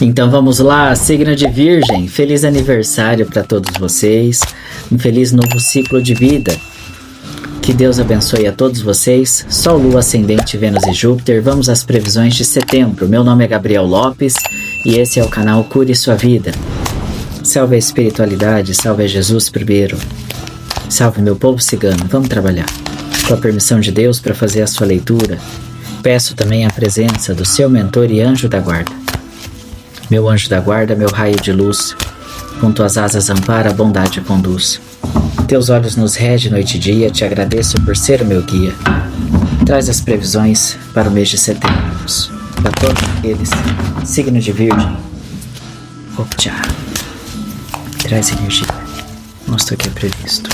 Então vamos lá, signo de Virgem, feliz aniversário para todos vocês, um feliz novo ciclo de vida. Que Deus abençoe a todos vocês. Sol, Lua, Ascendente, Vênus e Júpiter. Vamos às previsões de setembro. Meu nome é Gabriel Lopes e esse é o canal Cure Sua Vida. Salve a espiritualidade, salve a Jesus primeiro. Salve meu povo cigano, vamos trabalhar. Com a permissão de Deus para fazer a sua leitura, peço também a presença do seu mentor e anjo da guarda. Meu anjo da guarda, meu raio de luz, junto às asas ampara, a bondade conduz. Teus olhos nos rege noite e dia, te agradeço por ser o meu guia. Traz as previsões para o mês de setembro, para todos eles. Signo de Virgem. Optcha. Traz energia. Mostra o que é previsto.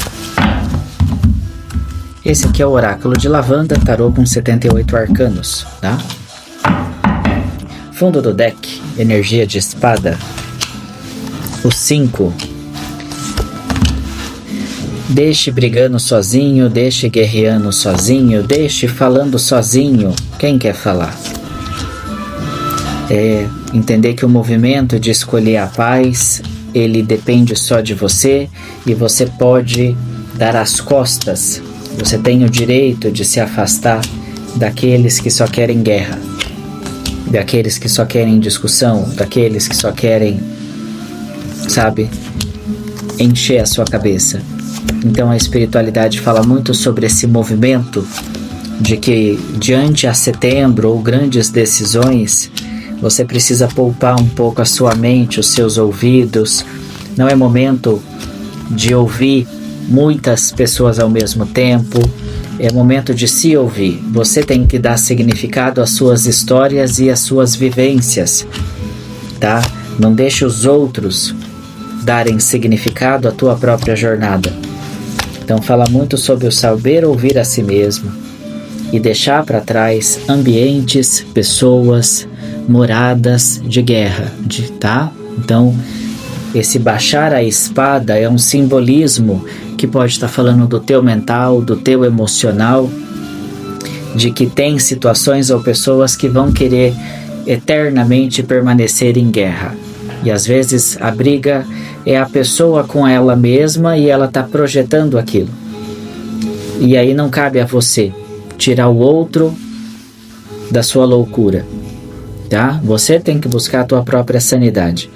Esse aqui é o oráculo de Lavanda, tarô com 78 arcanos, tá? Fundo do deck, energia de espada. O 5. Deixe brigando sozinho, deixe guerreando sozinho, deixe falando sozinho. Quem quer falar? Entender que o movimento de escolher a paz, ele depende só de você e você pode dar as costas. Você tem o direito de se afastar daqueles que só querem guerra, daqueles que só querem discussão, daqueles que só querem, sabe, encher a sua cabeça. Então a espiritualidade fala muito sobre esse movimento de que diante a setembro ou grandes decisões, você precisa poupar um pouco a sua mente, os seus ouvidos. Não é momento de ouvir muitas pessoas ao mesmo tempo. É momento de se ouvir. Você tem que dar significado às suas histórias e às suas vivências, tá? Não deixe os outros darem significado à tua própria jornada. Então fala muito sobre o saber ouvir a si mesmo e deixar para trás ambientes, pessoas, moradas de guerra, tá? Então esse baixar a espada é um simbolismo que pode estar falando do teu mental, do teu emocional, de que tem situações ou pessoas que vão querer eternamente permanecer em guerra. E às vezes a briga é a pessoa com ela mesma e ela está projetando aquilo. E aí não cabe a você tirar o outro da sua loucura, tá? Você tem que buscar a tua própria sanidade.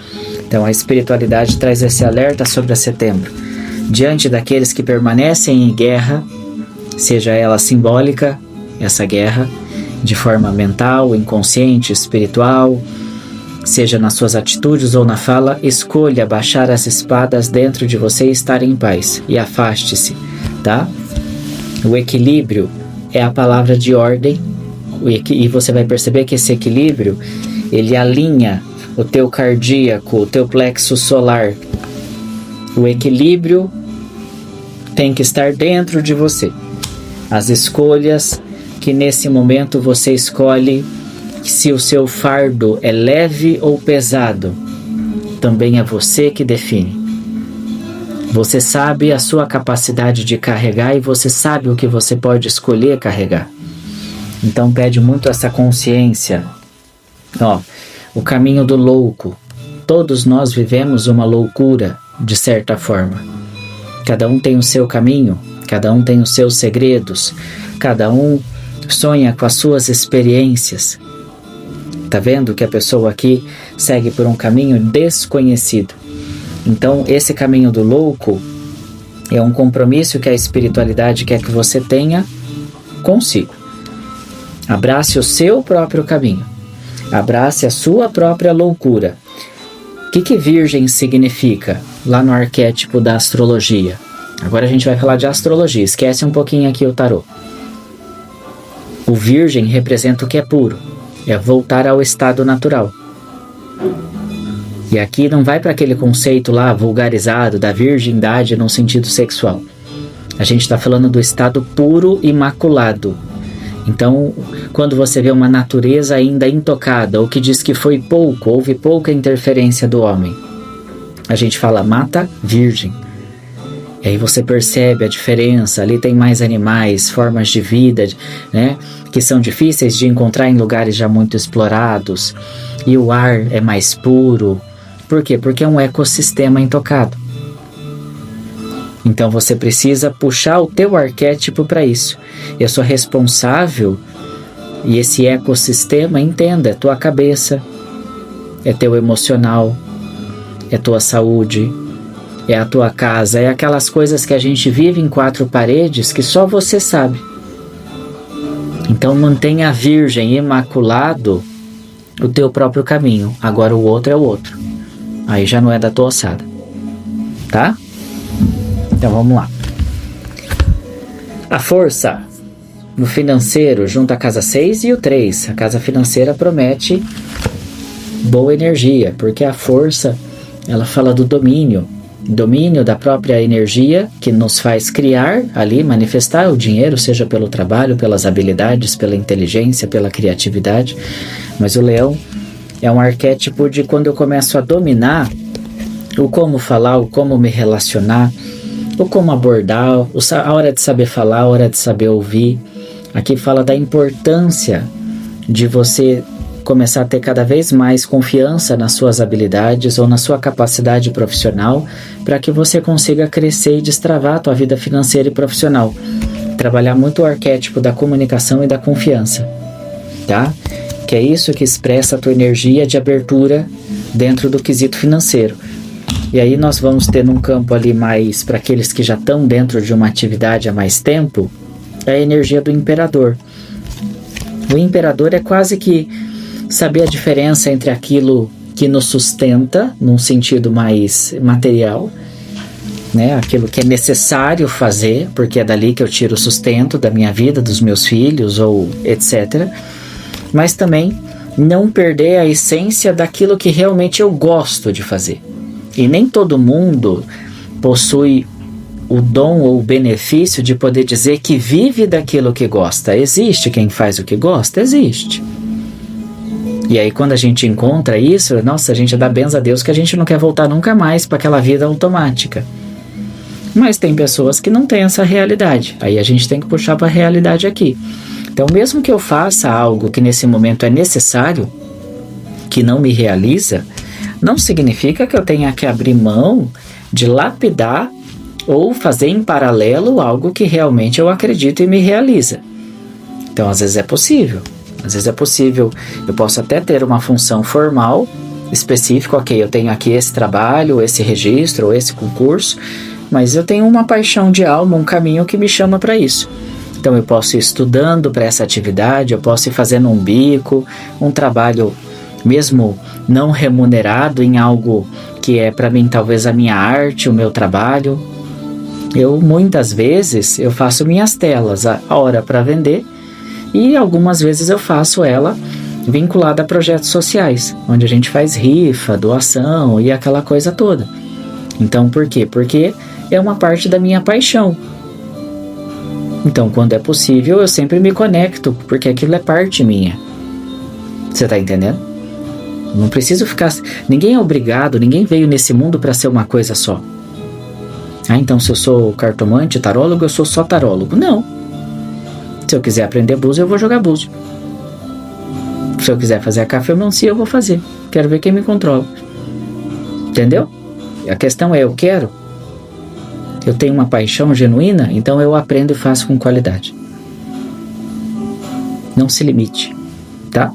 Então a espiritualidade traz esse alerta sobre setembro. Diante daqueles que permanecem em guerra, seja ela simbólica, essa guerra, de forma mental, inconsciente, espiritual, seja nas suas atitudes ou na fala, escolha baixar as espadas dentro de você e estar em paz. E afaste-se, tá? O equilíbrio é a palavra de ordem, e você vai perceber que esse equilíbrio, ele alinha o teu cardíaco, o teu plexo solar. O equilíbrio tem que estar dentro de você. As escolhas que nesse momento você escolhe, se o seu fardo é leve ou pesado, também é você que define. Você sabe a sua capacidade de carregar e você sabe o que você pode escolher carregar. Então pede muito essa consciência. O caminho do louco. Todos nós vivemos uma loucura, de certa forma. Cada um tem o seu caminho, cada um tem os seus segredos, cada um sonha com as suas experiências. Tá vendo que a pessoa aqui segue por um caminho desconhecido? Então, esse caminho do louco é um compromisso que a espiritualidade quer que você tenha consigo. Abrace o seu próprio caminho. Abrace a sua própria loucura. O que Virgem significa lá no arquétipo da astrologia? Agora a gente vai falar de astrologia. Esquece um pouquinho aqui o tarô. O Virgem representa o que é puro. É voltar ao estado natural. E aqui não vai para aquele conceito lá vulgarizado da virgindade no sentido sexual. A gente está falando do estado puro, imaculado. Então, quando você vê uma natureza ainda intocada, ou que diz que foi pouco, houve pouca interferência do homem, a gente fala mata virgem. E aí você percebe a diferença, ali tem mais animais, formas de vida, né, que são difíceis de encontrar em lugares já muito explorados. e o ar é mais puro. Por quê? Porque é um ecossistema intocado. Então você precisa puxar o teu arquétipo para isso. Eu sou responsável, e esse ecossistema, entenda, é tua cabeça, é teu emocional, é tua saúde, é a tua casa, é aquelas coisas que a gente vive em quatro paredes que só você sabe. Então mantenha virgem, imaculado, o teu próprio caminho. Agora o outro é o outro. Aí já não é da tua ossada. Tá? Então vamos lá. A força no financeiro junto à casa 6 e o 3. A casa financeira promete boa energia, porque a força, ela fala do domínio da própria energia que nos faz criar ali, manifestar o dinheiro, seja pelo trabalho, pelas habilidades, pela inteligência, pela criatividade. Mas o leão é um arquétipo de quando eu começo a dominar o como falar, o como me relacionar, o como abordar, a hora de saber falar, a hora de saber ouvir. Aqui fala da importância de você começar a ter cada vez mais confiança nas suas habilidades ou na sua capacidade profissional para que você consiga crescer e destravar a tua vida financeira e profissional. Trabalhar muito o arquétipo da comunicação e da confiança, tá? Que é isso que expressa a tua energia de abertura dentro do quesito financeiro. E aí nós vamos ter num campo ali mais para aqueles que já estão dentro de uma atividade há mais tempo, é a energia do imperador. O imperador é quase que saber a diferença entre aquilo que nos sustenta, num sentido mais material, né? Aquilo que é necessário fazer, porque é dali que eu tiro o sustento da minha vida, dos meus filhos, ou etc. Mas também não perder a essência daquilo que realmente eu gosto de fazer. E nem todo mundo possui o dom ou o benefício de poder dizer que vive daquilo que gosta. Existe quem faz o que gosta? Existe. E aí quando a gente encontra isso, nossa, a gente dá bênção a Deus que a gente não quer voltar nunca mais para aquela vida automática. Mas tem pessoas que não têm essa realidade. Aí a gente tem que puxar para a realidade aqui. Então mesmo que eu faça algo que nesse momento é necessário, que não me realiza, não significa que eu tenha que abrir mão de lapidar ou fazer em paralelo algo que realmente eu acredito e me realiza. Então às vezes é possível. Às vezes é possível, eu posso até ter uma função formal, específica, ok, eu tenho aqui esse trabalho, esse registro, ou esse concurso, mas eu tenho uma paixão de alma, um caminho que me chama para isso. Então eu posso ir estudando para essa atividade, eu posso ir fazendo um bico, um trabalho mesmo não remunerado em algo que é para mim talvez a minha arte, o meu trabalho. Eu muitas vezes eu faço minhas telas, a hora para vender, e algumas vezes eu faço ela vinculada a projetos sociais, onde a gente faz rifa, doação e aquela coisa toda. Então por quê? Porque é uma parte da minha paixão. Então quando é possível eu sempre me conecto, porque aquilo é parte minha. Você tá entendendo? Não preciso ficar... Ninguém é obrigado, ninguém veio nesse mundo para ser uma coisa só. Ah, então se eu sou cartomante, tarólogo, eu sou só tarólogo. Não. Se eu quiser aprender búzio, eu vou jogar búzio. Se eu quiser fazer a cafeomancia, eu vou fazer. Quero ver quem me controla. Entendeu? A questão é, eu quero. Eu tenho uma paixão genuína, então eu aprendo e faço com qualidade. Não se limite, tá?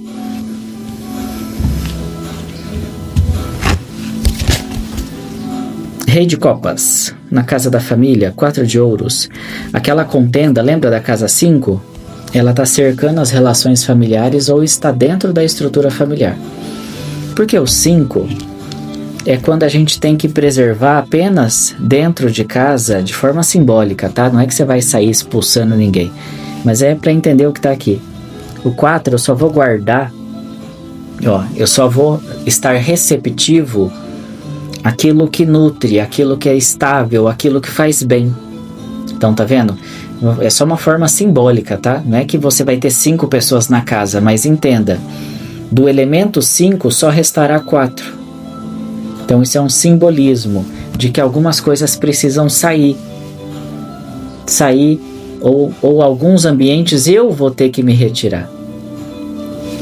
Rei de copas, na casa da família, 4 de ouros. Aquela contenda, lembra da casa 5? Ela está cercando as relações familiares ou está dentro da estrutura familiar. Porque o 5 é quando a gente tem que preservar apenas dentro de casa, de forma simbólica, tá? Não é que você vai sair expulsando ninguém, mas é para entender o que está aqui. O 4 eu só vou guardar, eu só vou estar receptivo aquilo que nutre, aquilo que é estável, aquilo que faz bem. Então, tá vendo? É só uma forma simbólica, tá? Não é que você vai ter 5 pessoas na casa, mas entenda, do elemento 5 só restará 4. Então, isso é um simbolismo de que algumas coisas precisam sair, ou alguns ambientes eu vou ter que me retirar.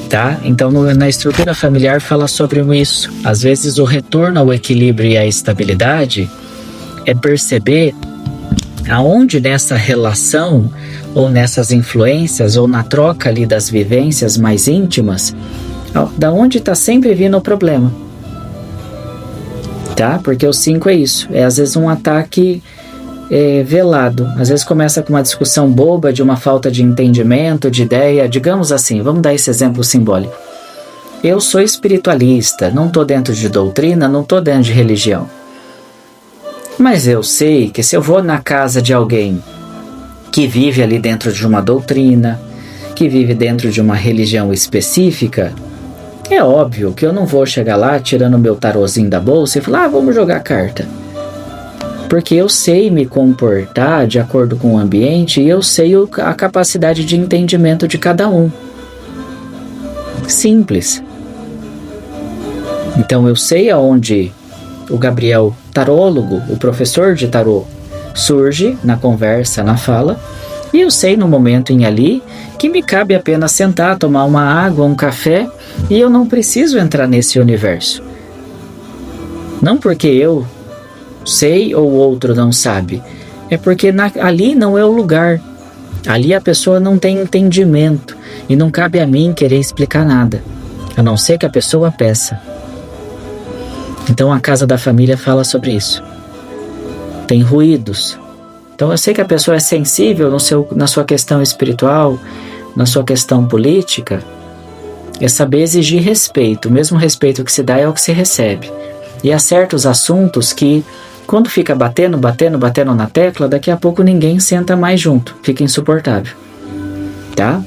Tá? Então, na estrutura familiar fala sobre isso. Às vezes, o retorno ao equilíbrio e à estabilidade é perceber aonde nessa relação, ou nessas influências, ou na troca ali das vivências mais íntimas, da onde está sempre vindo o problema. Tá? Porque o 5 é isso. É às vezes um ataque velado. Às vezes começa com uma discussão boba de uma falta de entendimento, de ideia. Digamos assim, vamos dar esse exemplo simbólico. Eu sou espiritualista, não estou dentro de doutrina, não estou dentro de religião. Mas eu sei que se eu vou na casa de alguém que vive ali dentro de uma doutrina, que vive dentro de uma religião específica, é óbvio que eu não vou chegar lá tirando meu tarozinho da bolsa e falar, vamos jogar carta. Porque eu sei me comportar de acordo com o ambiente e eu sei a capacidade de entendimento de cada um. Simples. Então eu sei aonde o Gabriel tarólogo, o professor de tarô, surge na conversa, na fala, e eu sei no momento em ali que me cabe apenas sentar, tomar uma água, um café, e eu não preciso entrar nesse universo. Não porque eu sei ou o outro não sabe, é porque ali não é o lugar. Ali a pessoa não tem entendimento e não cabe a mim querer explicar nada, a não ser que a pessoa peça. Então a casa da família fala sobre isso. Tem ruídos. Então eu sei que a pessoa é sensível na sua questão espiritual, na sua questão política. É saber exigir respeito. O mesmo respeito que se dá é o que se recebe. E há certos assuntos que, quando fica batendo na tecla, daqui a pouco ninguém senta mais junto. Fica insuportável. Tá?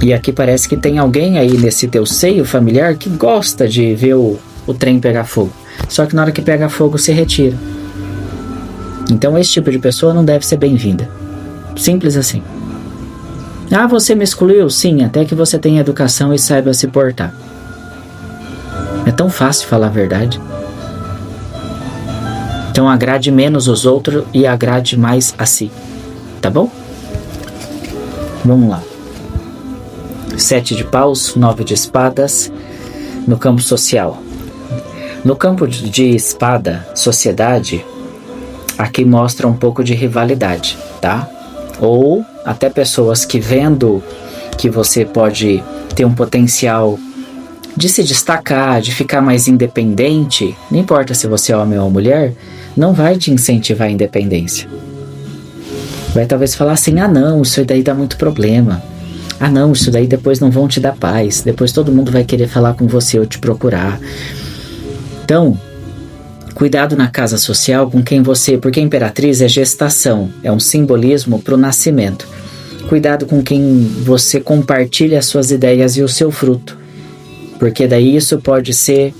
E aqui parece que tem alguém aí nesse teu seio familiar que gosta de ver o trem pegar fogo. Só que na hora que pega fogo se retira. Então esse tipo de pessoa não deve ser bem-vinda. Simples assim. Ah, você me excluiu? Sim, até que você tenha educação e saiba se portar. É tão fácil falar a verdade. Então agrade menos os outros e agrade mais a si. Tá bom? Vamos lá. 7 de paus, 9 de espadas. No campo social. No campo de espada, sociedade, aqui mostra um pouco de rivalidade, tá? Ou até pessoas que vendo que você pode ter um potencial de se destacar, de ficar mais independente, não importa se você é homem ou mulher, não vai te incentivar a independência. Vai talvez falar assim, não, isso daí dá muito problema. Não, isso daí depois não vão te dar paz, depois todo mundo vai querer falar com você ou te procurar. Então, cuidado na casa social com quem você... Porque a imperatriz é gestação, é um simbolismo para o nascimento. Cuidado com quem você compartilha as suas ideias e o seu fruto. Porque daí isso pode ser...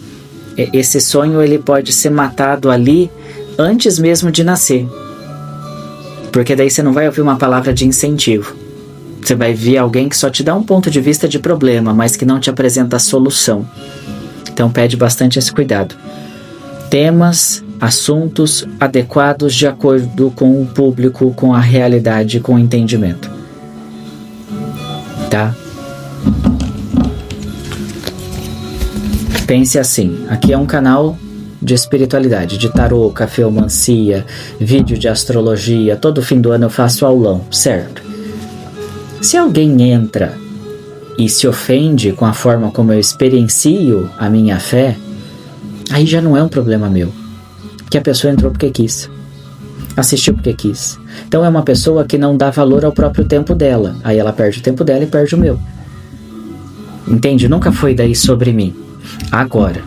Esse sonho ele pode ser matado ali antes mesmo de nascer. Porque daí você não vai ouvir uma palavra de incentivo. Você vai ver alguém que só te dá um ponto de vista de problema, mas que não te apresenta a solução. Então pede bastante esse cuidado. Temas, assuntos adequados de acordo com o público, com a realidade, com o entendimento. Tá? Pense assim, aqui é um canal de espiritualidade, de tarô, cafeomancia, vídeo de astrologia, todo fim do ano eu faço aulão, certo? Se alguém entra e se ofende com a forma como eu experiencio a minha fé, aí já não é um problema meu. Porque a pessoa entrou porque quis. Assistiu porque quis. Então é uma pessoa que não dá valor ao próprio tempo dela. Aí ela perde o tempo dela e perde o meu. Entende? Nunca foi daí sobre mim. Agora,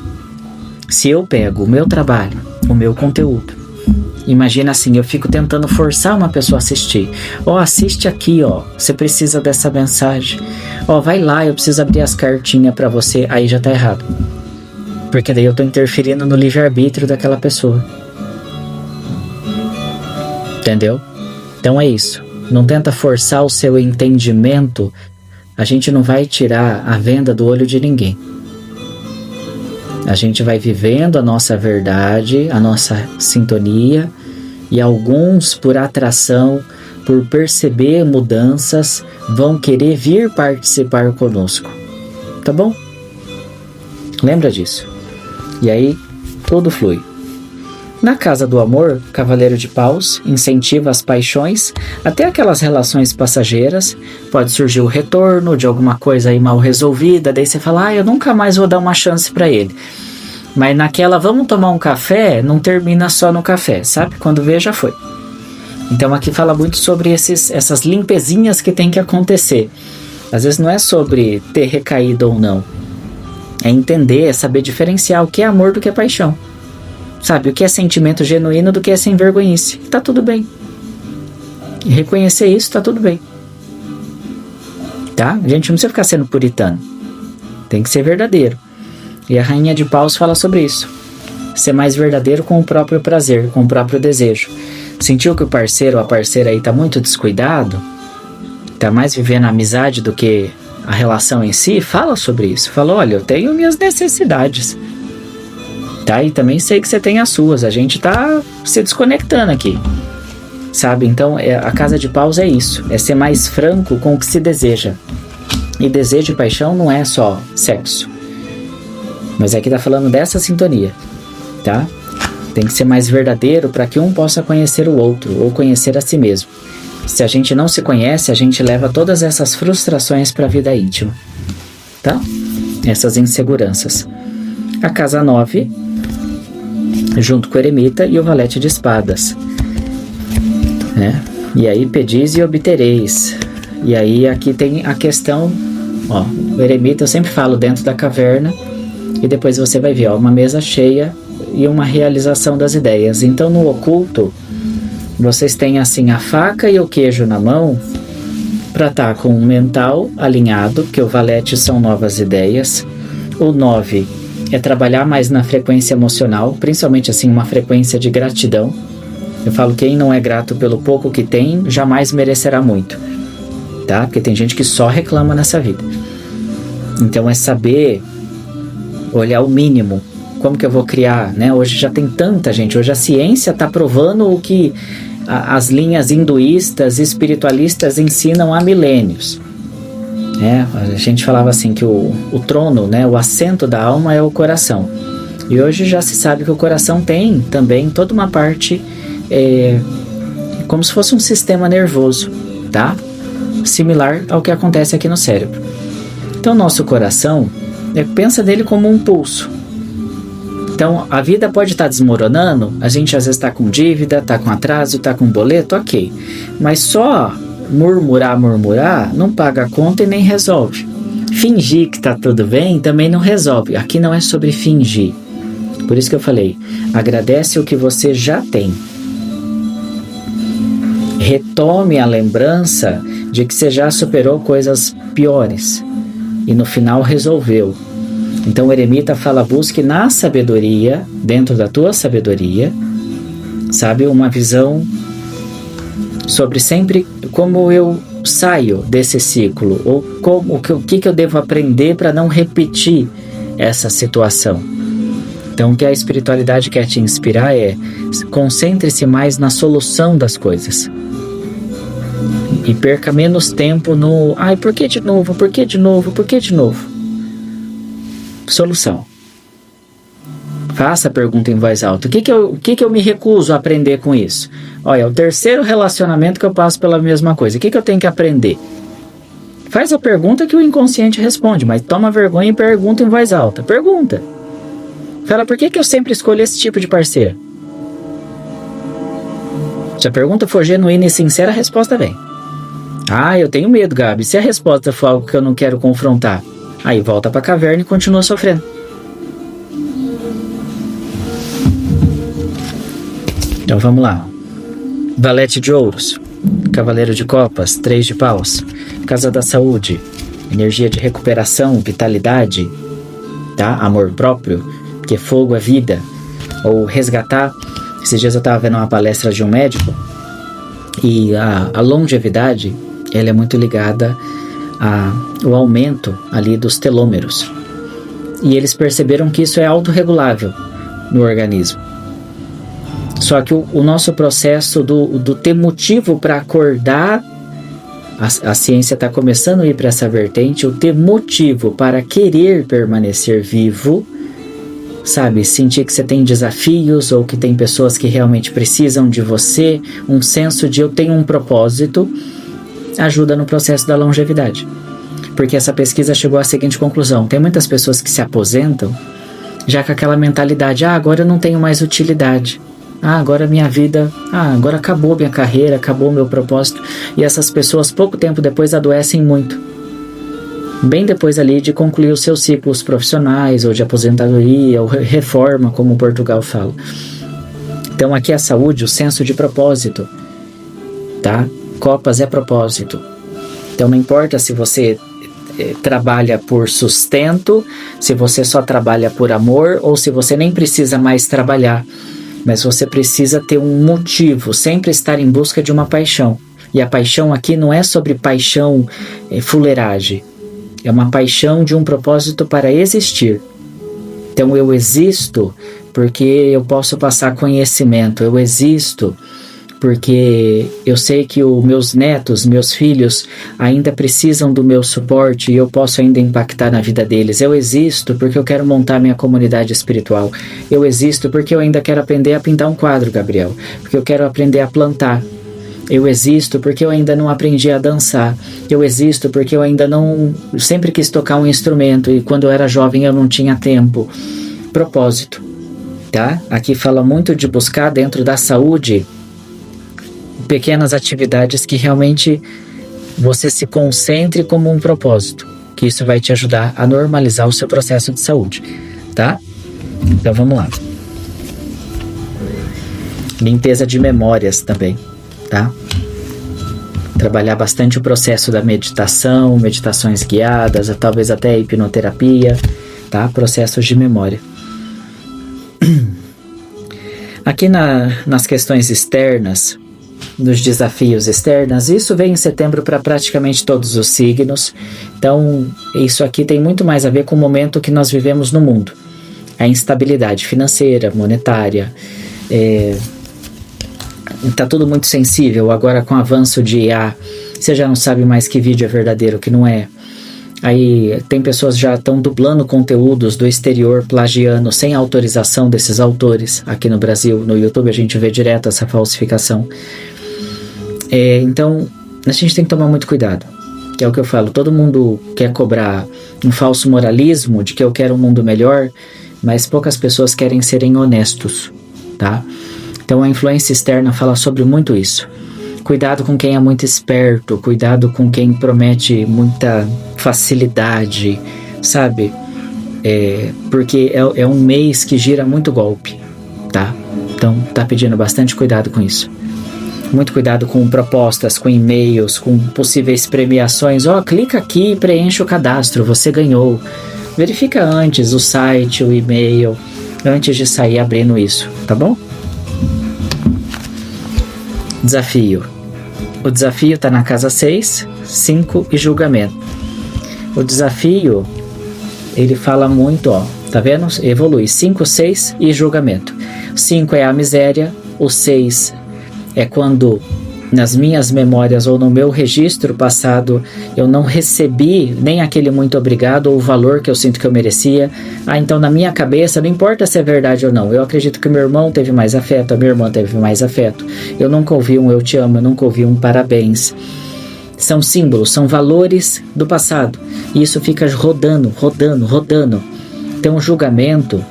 se eu pego o meu trabalho, o meu conteúdo, imagina assim, eu fico tentando forçar uma pessoa a assistir. Assiste aqui, você precisa dessa mensagem. Vai lá, eu preciso abrir as cartinhas pra você. Aí já tá errado. Porque daí eu tô interferindo no livre-arbítrio daquela pessoa. Entendeu? Então é isso. Não tenta forçar o seu entendimento. A gente não vai tirar a venda do olho de ninguém. A gente vai vivendo a nossa verdade, a nossa sintonia, e alguns, por atração, por perceber mudanças, vão querer vir participar conosco. Tá bom? Lembra disso. E aí, tudo flui. Na casa do amor, Cavaleiro de Paus incentiva as paixões, até aquelas relações passageiras. Pode surgir o retorno de alguma coisa aí mal resolvida, daí você fala, eu nunca mais vou dar uma chance pra ele. Mas naquela, vamos tomar um café, não termina só no café, sabe? Quando vê, já foi. Então aqui fala muito sobre essas limpezinhas que tem que acontecer. Às vezes não é sobre ter recaído ou não. É entender, é saber diferenciar o que é amor do que é paixão. Sabe, o que é sentimento genuíno do que é sem vergonhice. Tá tudo bem. E reconhecer isso, tá tudo bem. Tá? A gente não precisa ficar sendo puritano. Tem que ser verdadeiro. E a Rainha de Paus fala sobre isso. Ser mais verdadeiro com o próprio prazer, com o próprio desejo. Sentiu que o parceiro ou a parceira aí tá muito descuidado? Tá mais vivendo a amizade do que a relação em si? Fala sobre isso. Fala, olha, eu tenho minhas necessidades. Tá? E também sei que você tem as suas. A gente tá se desconectando aqui. Sabe? Então, a casa de paus é isso. É ser mais franco com o que se deseja. E desejo e paixão não é só sexo. Mas aqui tá falando dessa sintonia. Tá? Tem que ser mais verdadeiro para que um possa conhecer o outro. Ou conhecer a si mesmo. Se a gente não se conhece, a gente leva todas essas frustrações para a vida íntima. Tá? Essas inseguranças. A casa 9... junto com o eremita e o valete de espadas, né? E aí pedis e obtereis. E aí aqui tem a questão, ó, o eremita eu sempre falo dentro da caverna, e depois você vai ver, ó, uma mesa cheia e uma realização das ideias. Então no oculto vocês têm assim a faca e o queijo na mão para estar com o mental alinhado, que o valete são novas ideias. O 9 é trabalhar mais na frequência emocional, principalmente assim uma frequência de gratidão. Eu falo, quem não é grato pelo pouco que tem, jamais merecerá muito, tá? Porque tem gente que só reclama nessa vida. Então é saber olhar o mínimo. Como que eu vou criar, né? Hoje já tem tanta gente, hoje a ciência está provando o que as linhas hinduístas, espiritualistas ensinam há milênios. A gente falava assim que o trono, né, o assento da alma é o coração. E hoje já se sabe que o coração tem também toda uma parte, como se fosse um sistema nervoso, tá? Similar ao que acontece aqui no cérebro. Então, nosso coração, pensa dele como um pulso. Então, a vida pode estar desmoronando, a gente às vezes está com dívida, está com atraso, está com boleto, ok. Mas só murmurar, não paga a conta e nem resolve. Fingir que tá tudo bem também não resolve. Aqui não é sobre fingir. Por isso que eu falei, agradece o que você já tem. Retome a lembrança de que você já superou coisas piores e no final resolveu. Então o eremita fala, busque na sabedoria, dentro da tua sabedoria, sabe, uma visão sobre sempre como eu saio desse ciclo, ou o que eu devo aprender para não repetir essa situação. Então o que a espiritualidade quer te inspirar é, concentre-se mais na solução das coisas. E perca menos tempo no, por que de novo, por que de novo, por que de novo? Solução. Faça a pergunta em voz alta. O que eu me recuso a aprender com isso? Olha, é o terceiro relacionamento que eu passo pela mesma coisa. O que eu tenho que aprender? Faz a pergunta que o inconsciente responde, mas toma vergonha e pergunta em voz alta. Pergunta. Fala, por que eu sempre escolho esse tipo de parceiro? Se a pergunta for genuína e sincera, a resposta vem. Eu tenho medo, Gabi. Se a resposta for algo que eu não quero confrontar, aí volta pra caverna e continua sofrendo. Então vamos lá. Valete de ouros, Cavaleiro de copas, 3 de paus, Casa da saúde, energia de recuperação, vitalidade, tá? Amor próprio, porque fogo é vida, ou resgatar. Esses dias eu estava vendo uma palestra de um médico e a longevidade, ela é muito ligada ao aumento ali dos telômeros. E eles perceberam que isso é autorregulável no organismo. Só que o nosso processo do ter motivo para acordar A ciência está começando a ir para essa vertente, o ter motivo para querer permanecer vivo, sabe? Sentir que você tem desafios ou que tem pessoas que realmente precisam de você, um senso de eu tenho um propósito, ajuda no processo da longevidade. Porque essa pesquisa chegou à seguinte conclusão: tem muitas pessoas que se aposentam já com aquela mentalidade, agora eu não tenho mais utilidade. Agora minha vida, agora acabou minha carreira, acabou meu propósito. E essas pessoas pouco tempo depois adoecem muito. Bem depois ali de concluir os seus ciclos profissionais, ou de aposentadoria, ou reforma, como Portugal fala. Então aqui a saúde, o senso de propósito, tá? Copas é propósito. Então não importa se você trabalha por sustento, se você só trabalha por amor, ou se você nem precisa mais trabalhar. Mas você precisa ter um motivo, sempre estar em busca de uma paixão. E a paixão aqui não é sobre paixão fuleiragem. É uma paixão de um propósito para existir. Então eu existo porque eu posso passar conhecimento. Eu existo porque eu sei que os meus netos, meus filhos ainda precisam do meu suporte e eu posso ainda impactar na vida deles. Eu existo porque eu quero montar minha comunidade espiritual. Eu existo porque eu ainda quero aprender a pintar um quadro, Gabriel. Porque eu quero aprender a plantar. Eu existo porque eu ainda não aprendi a dançar. Eu existo porque eu ainda não... sempre quis tocar um instrumento e quando eu era jovem eu não tinha tempo. Propósito, tá? Aqui fala muito de buscar dentro da saúde pequenas atividades que realmente você se concentre como um propósito, que isso vai te ajudar a normalizar o seu processo de saúde, tá? Então vamos lá. Limpeza de memórias também, tá? Trabalhar bastante o processo da meditação, meditações guiadas, talvez até hipnoterapia, tá? Processos de memória. Aqui nas questões externas, nos desafios externos, isso vem em setembro para praticamente todos os signos. Então, isso aqui tem muito mais a ver com o momento que nós vivemos no mundo. A instabilidade financeira, monetária, está tudo muito sensível. Agora com o avanço de IA, você já não sabe mais que vídeo é verdadeiro, que não é. Aí tem pessoas que já estão dublando conteúdos do exterior, plagiando, sem autorização desses autores. Aqui no Brasil, no YouTube, a gente vê direto essa falsificação. Então, a gente tem que tomar muito cuidado. Que é o que eu falo, todo mundo quer cobrar um falso moralismo de que eu quero um mundo melhor, mas poucas pessoas querem serem honestos, tá? Então a influência externa fala sobre muito isso. Cuidado com quem é muito esperto, cuidado com quem promete muita facilidade, sabe? Porque é um mês que gira muito golpe, tá? Então tá pedindo bastante cuidado com isso. Muito cuidado com propostas, com e-mails, com possíveis premiações. Clica aqui e preenche o cadastro, você ganhou. Verifica antes o site, o e-mail, antes de sair abrindo isso, tá bom? Desafio. O desafio está na casa 6, 5 e julgamento. O desafio, ele fala muito, tá vendo? Evolui. 5, 6 e julgamento. 5 é a miséria, o 6 é quando nas minhas memórias ou no meu registro passado eu não recebi nem aquele muito obrigado ou o valor que eu sinto que eu merecia. Então na minha cabeça, não importa se é verdade ou não, eu acredito que meu irmão teve mais afeto, a minha irmã teve mais afeto. Eu nunca ouvi um eu te amo, eu nunca ouvi um parabéns. São símbolos, são valores do passado. E isso fica rodando. Então o julgamento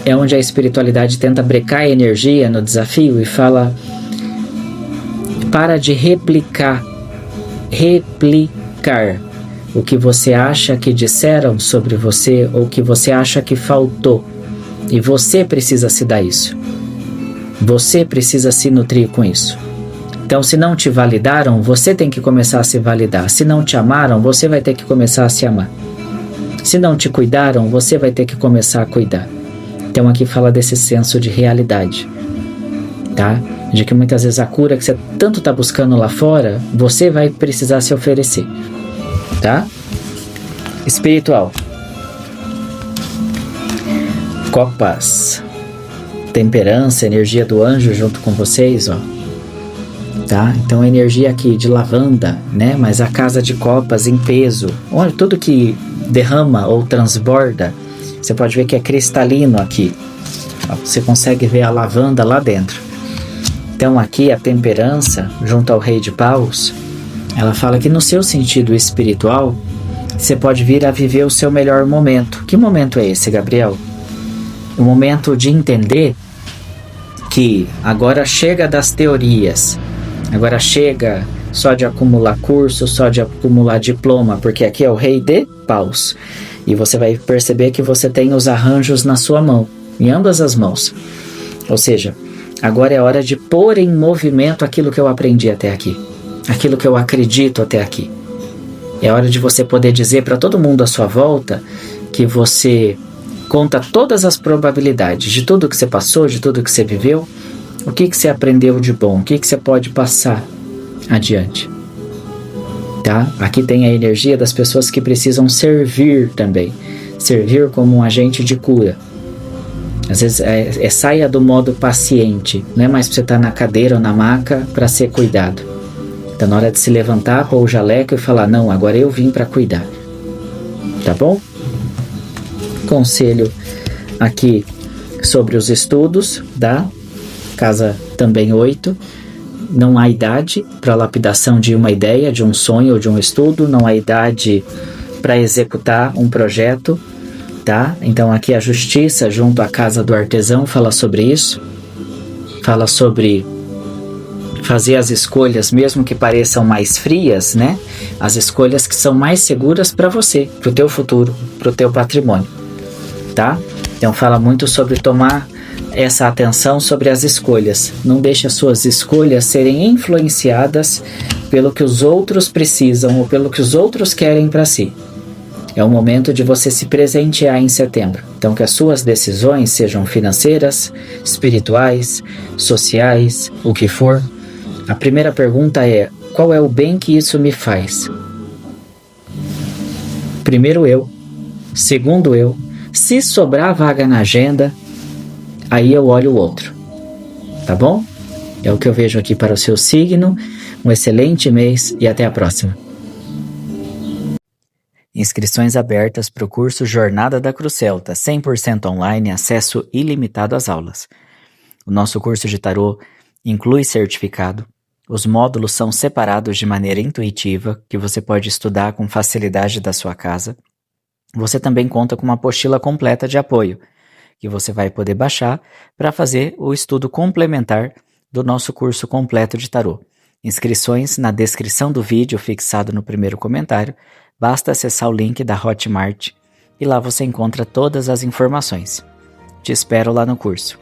é onde a espiritualidade tenta brecar a energia no desafio e fala: para de replicar o que você acha que disseram sobre você ou que você acha que faltou. E você precisa se dar isso. Você precisa se nutrir com isso. Então, se não te validaram, você tem que começar a se validar. Se não te amaram, você vai ter que começar a se amar. Se não te cuidaram, você vai ter que começar a cuidar. Então aqui fala desse senso de realidade, tá? De que muitas vezes a cura que você tanto está buscando lá fora, você vai precisar se oferecer, tá? Espiritual. Copas. Temperança, energia do anjo junto com vocês, tá? Então a energia aqui de lavanda, né? Mas a casa de copas em peso, olha, tudo que derrama ou transborda, você pode ver que é cristalino aqui. Você consegue ver a lavanda lá dentro. Então aqui a temperança, junto ao rei de paus, ela fala que no seu sentido espiritual, você pode vir a viver o seu melhor momento. Que momento é esse, Gabriel? O momento de entender que agora chega das teorias, agora chega só de acumular curso, só de acumular diploma, porque aqui é o rei de paus. E você vai perceber que você tem os arranjos na sua mão, em ambas as mãos. Ou seja, agora é hora de pôr em movimento aquilo que eu aprendi até aqui, aquilo que eu acredito até aqui. É hora de você poder dizer para todo mundo à sua volta que você conta todas as probabilidades de tudo que você passou, de tudo que você viveu, o que você aprendeu de bom, o que você pode passar adiante. Tá? Aqui tem a energia das pessoas que precisam servir também. Servir como um agente de cura. Às vezes saia do modo paciente, não é mais para você estar na cadeira ou na maca para ser cuidado. Então, na hora de se levantar, pôr o jaleco e falar, não, agora eu vim para cuidar. Tá bom? Conselho aqui sobre os estudos, da casa também 8. Não há idade para lapidação de uma ideia, de um sonho ou de um estudo. Não há idade para executar um projeto, tá? Então, aqui a justiça, junto à casa do artesão, fala sobre isso. Fala sobre fazer as escolhas, mesmo que pareçam mais frias, né? As escolhas que são mais seguras para você, para o teu futuro, para o teu patrimônio, tá? Então fala muito sobre tomar essa atenção sobre as escolhas. Não deixe as suas escolhas serem influenciadas pelo que os outros precisam ou pelo que os outros querem para si. É o momento de você se presentear em setembro. Então que as suas decisões sejam financeiras, espirituais, sociais, o que for. A primeira pergunta é, qual é o bem que isso me faz? Primeiro eu, segundo eu, se sobrar vaga na agenda, aí eu olho o outro, tá bom? É o que eu vejo aqui para o seu signo, um excelente mês e até a próxima. Inscrições abertas para o curso Jornada da Cruz Celta, 100% online, acesso ilimitado às aulas. O nosso curso de tarô inclui certificado. Os módulos são separados de maneira intuitiva, que você pode estudar com facilidade da sua casa. Você também conta com uma apostila completa de apoio, que você vai poder baixar para fazer o estudo complementar do nosso curso completo de tarô. Inscrições na descrição do vídeo fixado no primeiro comentário. Basta acessar o link da Hotmart e lá você encontra todas as informações. Te espero lá no curso.